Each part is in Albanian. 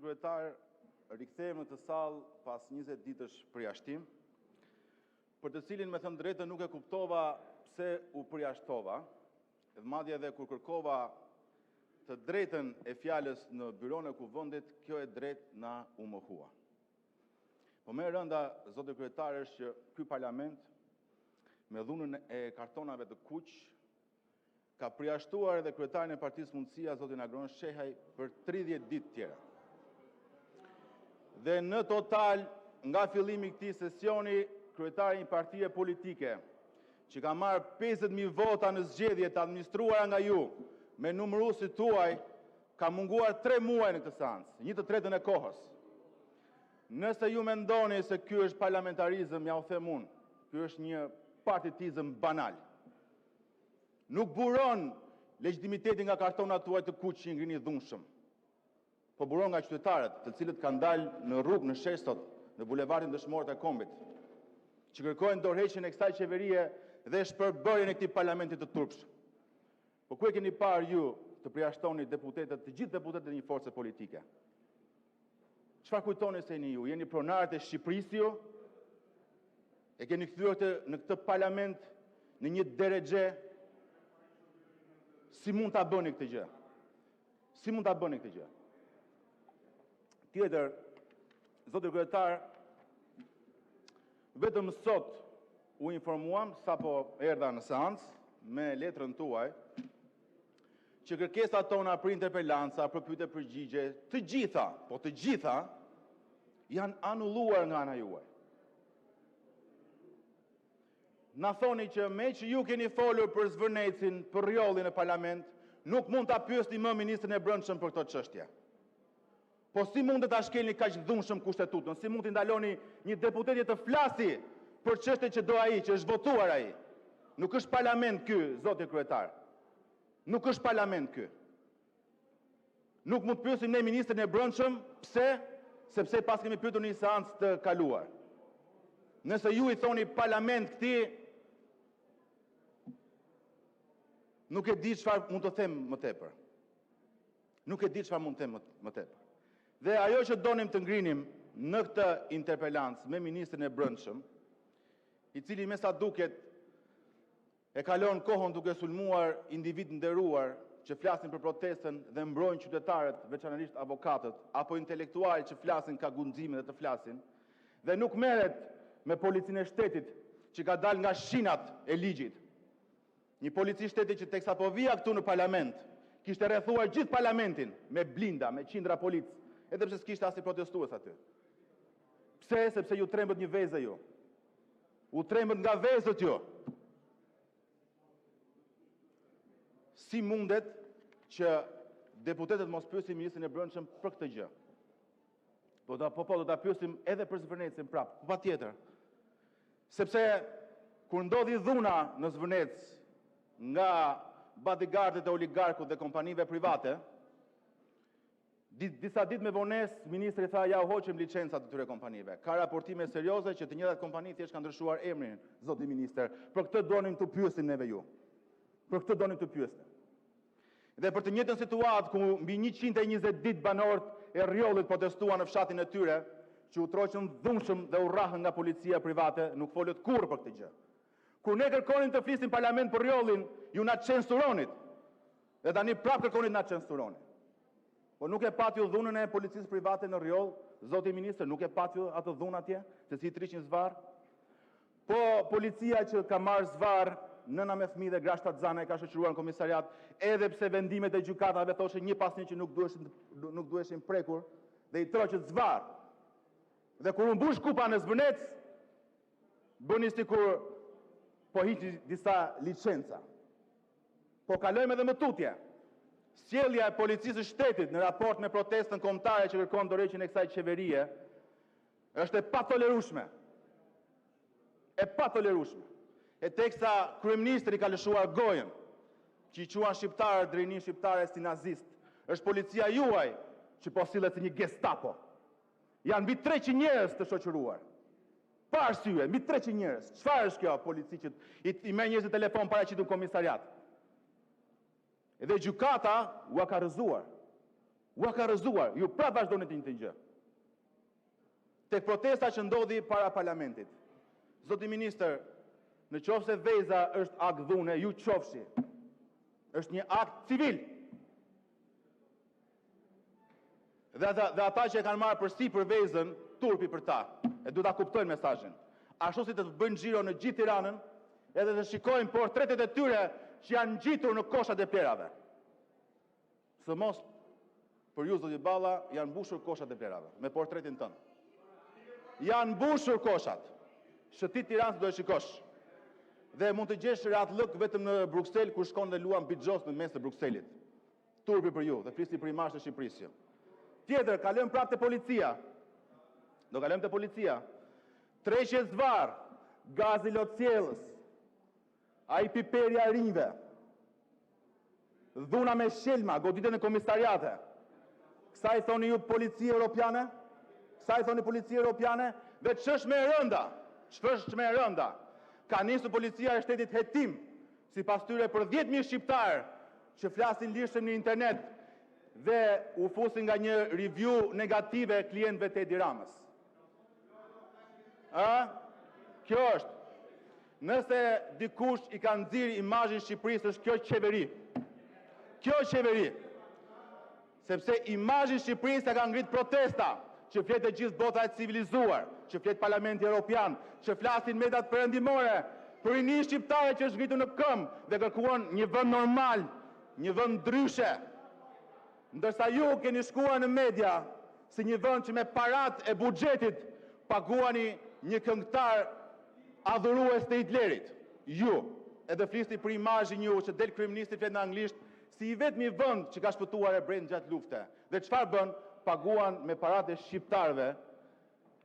kryetar, rikthehem në të sallë pas 20 ditësh përjashtim, për të cilin me thënë drejtë nuk e kuptova pse u përjashtova, dhe madje edhe kur kërkova të drejtën e fjalës në byron e kuvendit, kjo e drejtë na u mohua. Po më e rënda, zotë kryetar, është që ky parlament me dhunën e kartonave të kuq ka përjashtuar edhe kryetarin e Partisë Mundësia, zotin Agron Shehaj, për 30 ditë tjera. Dhe në total, nga fillimi i këtij sesioni, kryetari i një partie politike që ka marrë 50.000 vota në zgjedhje të administruara nga ju, me numëruesit tuaj, ka munguar 3 muaj në këtë seancë, 1/3 e kohës. Nëse ju mendoni se ky është parlamentarizëm, ja u them unë, ky është një partitizëm banal. Nuk buron legitimiteti nga kartonat tuaj të kuq që ngrini dhunshëm, po buron nga qytetarët, të cilët kanë dalë në rrugë, në shesh sot, në bulevardin Dëshmorët e Kombit, që kërkojnë dorëheqjen e kësaj qeverie dhe shpërbërjen e këtij parlamenti të turpshëm. Po ku e keni parë ju të përjashtoni deputetët, të gjithë deputetët e një force politike? Çfarë kujtoni se jeni ju? Jeni pronarët e Shqipërisë ju? E keni kthyer në këtë parlament në një deregje? Si mund ta bëni këtë gjë? Si mund ta bëni këtë gjë? Tjetër, zotë kryetar, vetëm sot u informuam, sapo erdha në seancë, me letrën tuaj, që kërkesat tona për interpelanca, për pyetje përgjigje, të gjitha, janë anulluar nga ana juaj. Na thoni që me që ju keni folur për Zvërnecin, për rjollin e parlament, nuk mund ta pyesni më ministrin e Brendshëm për këtë çështje. Po si mund të ta shkelni kaq dhunshëm kushtetutën? Si mund të ndaloni një deputet të flasi për çështje që do ai, që është votuar ai? Nuk është parlament ky, zoti kryetar. Nuk është parlament ky. Nuk mund të pyesim ne ministrin e Brendshëm, pse? Sepse pas kemi pyetur në një seancë të kaluar. Nëse ju i thoni parlament këtij, nuk e di çfarë mund të them më tepër. Nuk e di çfarë mund të them më tepër. Dhe ajo që donim të ngrinim në këtë interpelancë me ministrin e Brendshëm, i cili me sa duket e kalon kohën duke sulmuar individ nderuar që flasin për protestën dhe mbrojnë qytetarët, veçanërisht avokatët, apo intelektualë që flasin ka guxime dhe të flasin, dhe nuk merret me policinë e shtetit që ka dalë nga shinat e ligjit. Një polici shteti që teksa po vija këtu në parlament, kishte rrethuar gjithë parlamentin me blinda, me qindra policë, edhe pse s'kishte asnjë protestues aty. Pse? Sepse ju trembët një vezë ju. U trembët nga vezët ju. Si mundet që deputetët mos pyesin ministrin e Brendshëm për këtë gjë? Do ta pyesim edhe për Zvërnecin prap, po patjetër. Sepse kur ndodhi dhuna në Zvërnec nga bodyguardët e oligarkut dhe kompanive private, disa ditë me vonesë ministri tha ja u hoqëm licencat të këtyre kompanive. Ka raportime serioze që të njëjtat kompani thjesht kanë ndryshuar emrin, zoti ministër. Për këtë donim të pyesim neve ju. Për këtë donim të pyesim. Dhe për të njëjtën situatë ku mbi 120 ditë banorët e rjollit protestuan në fshatin e tyre, që u troqën dhunshëm dhe u rrahën nga policia private, nuk folët kurrë për këtë gjë. Kur ne kërkonin të flisim parlament për rjollin, ju na censuronit. Dhe tani prapë kërkonit na censuronit. Po nuk e pat ju dhunën e policisë private në rjoll, zoti ministër, nuk e pat ju atë dhunë atje, se si triqin zvarr? Po policia që ka marrë zvarr nëna me fëmijë dhe grashta Xana e ka shoqëruar në komisariat, edhe pse vendimet e gjykatave thoshin një pas një që nuk duheshin prekur, dhe i troqët zvarr. Dhe kur u mbush kupa në Zvërnec, bëni sikur po hiqi disa licenca. Po kalojmë edhe më tutje. Sjellja e policisë së shtetit në raport me protestën kombëtare që kërkon dorëheqjen e kësaj qeverie është e patolerueshme. E patolerueshme. E teksa kryeministri ka lëshuar gojën, që i quan shqiptarët drejnin shqiptare si nazist, është policia juaj që po sillet si një Gestapo. Janë mbi 300 njerëz të shoqëruar. Pa arsye, mbi 300 njerëz. Çfarë është kjo polici që i merr njerëz në telefon paraqitur në komisariat? Edhe gjykata ua ka rrëzuar. Ua ka rëzuar, ju prapë vazhdoni të një gjë. Tek protesta që ndodhi para parlamentit. Zoti ministër, në qoftë se veza është akt dhune, ju qofshi. Është një akt civil. Dhe ata që e kanë marrë përsi për vezën, turpi për ta. E du ta kuptojnë mesazhin. Ashtu si të bëjnë xhiro në gjithë Tiranën, edhe të shikojnë portretet e tyre që janë ngjitur në koshat e plerave. Së mos, për ju zoti Balla, janë mbushur koshat e plerave, me portretin tënd. Janë mbushur koshat. Shëtit Tiranës do e shikosh. Dhe mund të gjesh ratlëk vetëm në Bruksel, kur shkon dhe luan bixhos në mes të Brukselit. Turpi për ju, dhe flisni për imazh të Shqipërisë. Tjetër, kalojmë prapë te policia. Do kalojmë te policia. Treshje zvarr, gazi lotcjellës, ai piperja rinjve, dhuna me shelma, goditje në komisariate. Kësa i thoni ju policie europiane? Kësa i thoni policie europiane? Dhe ç'është më e rënda? Ç'është më e rënda? Ka nisur policia e shtetit hetim, sipas tyre për 10.000 shqiptarë që flasin lirshëm në internet dhe u fusin nga një review negative klientëve të Edi Ramës. Kjo është. Nëse dikush i ka nxirr imazhin Shqipërisë, është kjo qeveri. Kjo qeveri. Sepse imazhin Shqipërisë ka ngrit protesta, që flet e gjithë bota e civilizuar, që flet Parlamenti Evropian, që flasin mediat perëndimore, për rini shqiptare që është ngritur në këmbë dhe kërkuan një vend normal, një vend ndryshe. Ndërsa ju keni shkuar në media si një vend që me parat e buxhetit paguani një këngëtar adhurues të Hitlerit. Ju, edhe flisni për imazhin ju që del kryeministri flet në anglisht, si i vetmi vend që ka shpëtuar e brend gjatë lufte. Dhe çfarë bën? Paguan me parat e shqiptarëve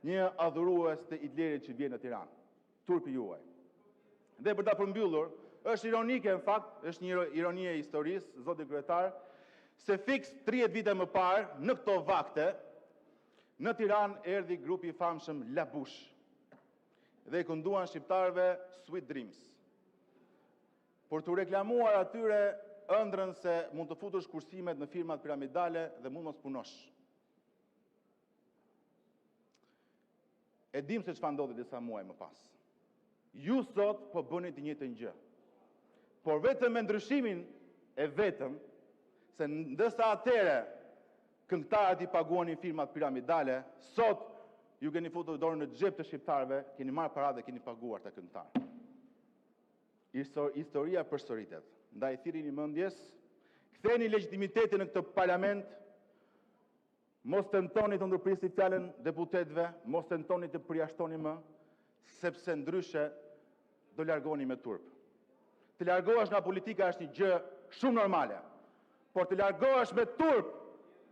një adhurues të Hitlerit që vjen në Tiranë. Turpi juaj. Dhe për ta përmbyllur, është ironike në fakt, është një ironi e historisë, zoti kryetar, se fiks 30 vite më parë, në këto vakte, në Tiranë erdhi grupi i famshëm La Bush dhe i kënduan shqiptarëve Sweet Dreams. Por të reklamuar atyre ëndrrën se mund të futesh kursimet në firmat piramidale dhe mund mos punosh. E dim se çfarë ndodhi disa muaj më pas. Ju sot po bëni të njëjtën gjë. Por vetëm me ndryshimin e vetëm se ndërsa atëre këngëtarët i paguanin firmat piramidale, sot ju keni futur dorën në xhep të shqiptarëve, keni marrë paratë dhe keni paguar të këngëtarë. Historia përsëritet. Ndaj thirrni mendjes, ktheni legitimitetin në këtë parlament, mos tentoni të ndërprisni fjalën deputetëve, mos tentoni të përjashtoni më, sepse ndryshe do largoni me turp. Të largohesh nga politika është një gjë shumë normale, por të largohesh me turp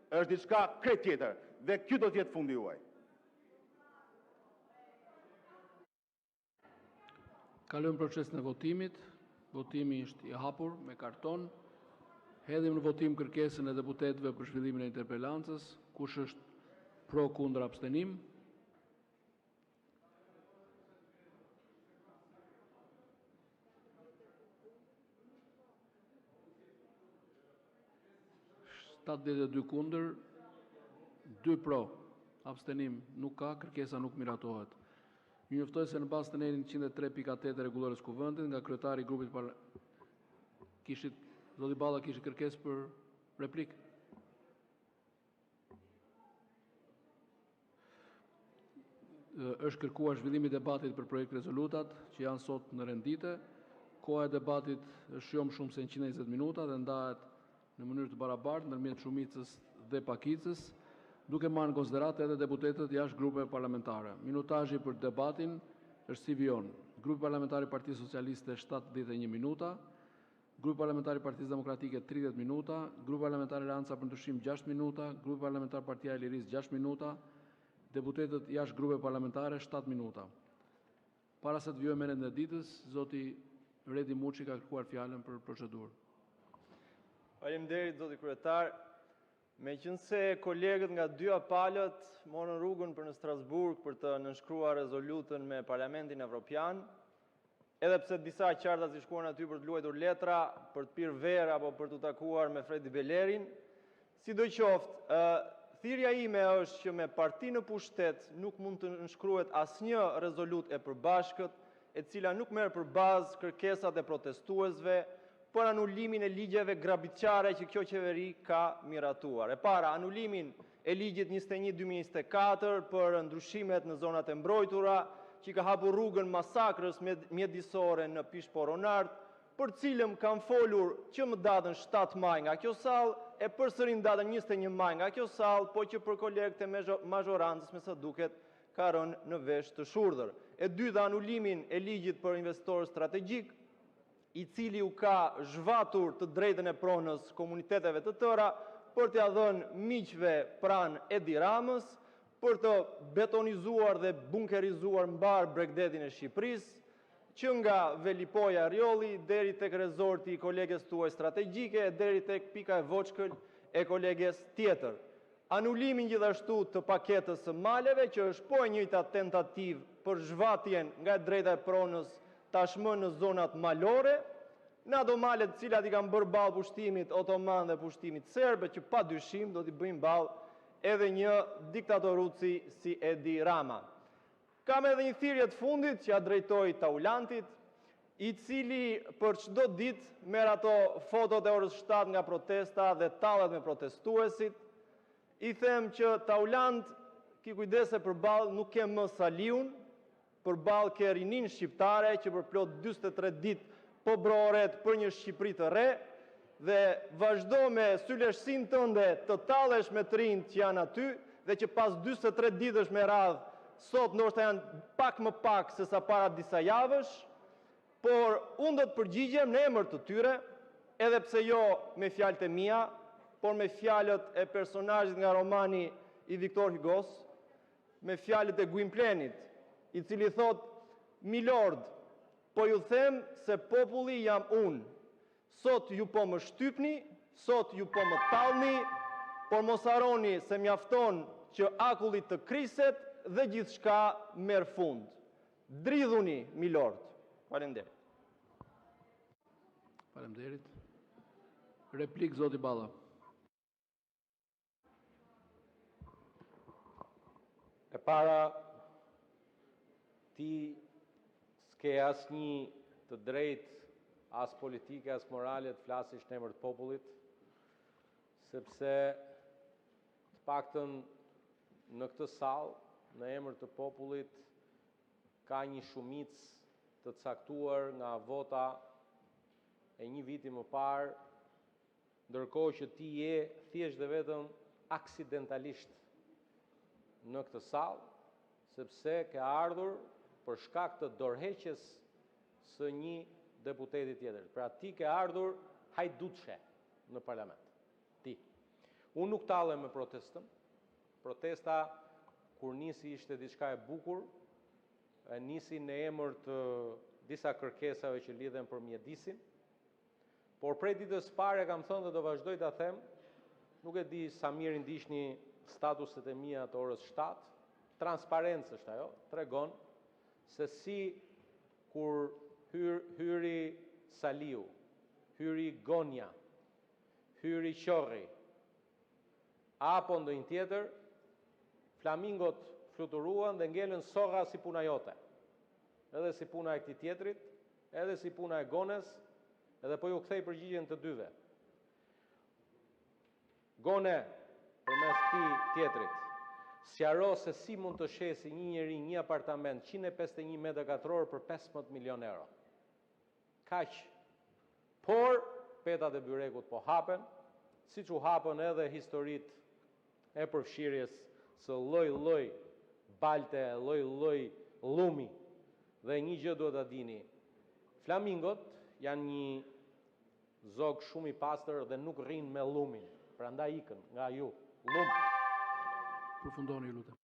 është diçka krejt tjetër, dhe ky do të jetë fundi juaj. Kalojmë procesin e votimit. Votimi është i hapur me karton. Hedhim në votim kërkesën e deputetëve për zhvillimin e interpelancës. Kush është pro, kundër, abstenim? $72 kundër, 2 pro. Abstenim nuk ka, kërkesa nuk miratohet. Ju njoftoj se në bazë të nerin 103.8 e rregullores kuvendit nga kryetari i grupit zoti Balla kishte kërkesë për replik. Është kërkuar zhvillimi i debatit për projekt rezolutat që janë sot në rendite. Koha e debatit është jo më shumë se 120 minuta dhe ndahet në mënyrë të barabartë ndërmjet shumicës dhe pakicës, duke marrë në konsiderat edhe deputetët jashtë grupeve parlamentare. Minutazhi për debatin është si vijon. Grupi parlamentari i Partisë Socialiste 71 minuta, Grupi parlamentari i Partisë Demokratike 30 minuta, Grupi parlamentari Alianca për Ndryshim 6 minuta, Grupi parlamentar Partia e Lirisë 6 minuta, deputetët jashtë grupeve parlamentare 7 minuta. Para se të vijojmë me rendën e ditës, zoti Redi Muçi ka kërkuar fjalën për procedurë. Faleminderit zoti kryetar. Meqense kolegët nga dyja palët morën rrugën për në Strasburg për të nënshkruar rezolutën me Parlamentin Evropian, edhe pse disa qarta si shkuan aty për të luajtur letra, për të pirë verë apo për të takuar me Fredi Belerin, Sidoqoftë, thirrja ime është që me parti në pushtet nuk mund të nënshkruhet asnjë rezolut e përbashkët, e cila nuk merr për bazë kërkesat e protestuesve për anulimin e ligjeve grabitqare që kjo qeveri ka miratuar. E para, anulimin e ligjit 21/2024 për ndryshimet në zonat e mbrojtura, që ka hapur rrugën masakrës mjedisore në Pish-Poronart, për cilëm kam folur që më datën 7 maj nga kjo sallë, e përsërin datën 21 maj nga kjo sallë, po që për kolegët e mazhorancës me sa duket ka rënë në vesh të shurdhër. E dyta, anulimin e ligjit për investitor strategjik, i cili u ka zhvatur të drejtën e pronës komuniteteve të tëra për t'ia dhënë miqve pranë Edi Ramës, për të betonizuar dhe bunkerizuar mbar Bregdetin e Shqipërisë, që nga Velipoja Rjolli deri tek rezorti i koleges tuaj strategjike, deri tek pika e Voçkël e koleges tjetër. Anulimin gjithashtu të paketës së maleve, që është po e njëjta tentativë për zhvatjen nga drejta e pronës tashmë në zonat malore, në ato malet të cilat i kanë bërë ballë pushtimit otoman dhe pushtimit serbe, që pa dyshim do t'i bëjmë ballë edhe një diktatoruci si Edi Rama. Kam edhe një thirrje të fundit që ja drejtoj Taulantit, i cili për çdo ditë merr ato fotot e orës 7 nga protesta dhe tallet me protestuesit. I them që Taulant, ki kujdese përballë nuk ke më Saliun, përballë ke rinin shqiptare që për plot 43 ditë po broret për një Shqipëri të re, dhe vazhdo me syleshsin tënde të tallesh me të rinjt që janë aty, dhe që pas 43 ditësh me radhë, sot ndoshta janë pak më pak se sa para disa javësh, por unë do të përgjigjem në emër të tyre, edhe pse jo me fjalët e mia, por me fjalët e personazhit nga romani i Victor Hugos, me fjalët e Gwynplenit, i cili thot: "Milord, po ju them se populli jam unë. Sot ju po më shtypni, sot ju po më tallni, por mos harroni se mjafton që akulli të kriset dhe gjithçka merr fund. Dridhuni, milord." Faleminderit. Faleminderit. Replik zoti Balla. E para, ti s'ke asnjë të drejtë, as politike, as morale të flasësh në emër të popullit, sepse të paktën në këtë sallë, në emër të popullit, ka një shumicë të caktuar nga vota e një viti më parë, ndërkohë që ti je thjesht dhe vetëm aksidentalisht në këtë sallë, sepse ke ardhur për shkak të dorëheqjes së një deputeti tjetër. Pra ti ke ardhur hajdutëshe në parlament. Ti. Unë nuk tallem me protestën. Protesta, kur nisi, ishte diçka e bukur, nisi në emër të disa kërkesave që lidhen për mjedisin, por prej ditës pare kam thënë dhe do vazhdoj ta them, nuk e di sa mirë ndiqni statuset e mia të orës 7, transparencë është ajo, tregon se si kur hyri Saliu, hyri Gonja, hyri Qorri, apo ndonjë tjetër, flamingot fluturuan dhe ngelën soga si puna jote. Edhe si puna e këtij tjetrit, edhe si puna e Gones, edhe po ju kthej përgjigjen të dyve. Gone, përmes këtij tjetrit, sqaro se si mund të shesi një njeri një apartament 151 metra katror për 15 milion euro. Kaq. Por petat e byrekut po hapen, siç u hapën edhe historitë e përfshirjes së lloj-lloj balte, lloj-lloj llumi. Dhe një gjë duhet ta dini. Flamingot janë një zog shumë i pastër dhe nuk rrin me llumin. Prandaj ikën nga ju. Llum. Përfundoni, lutem.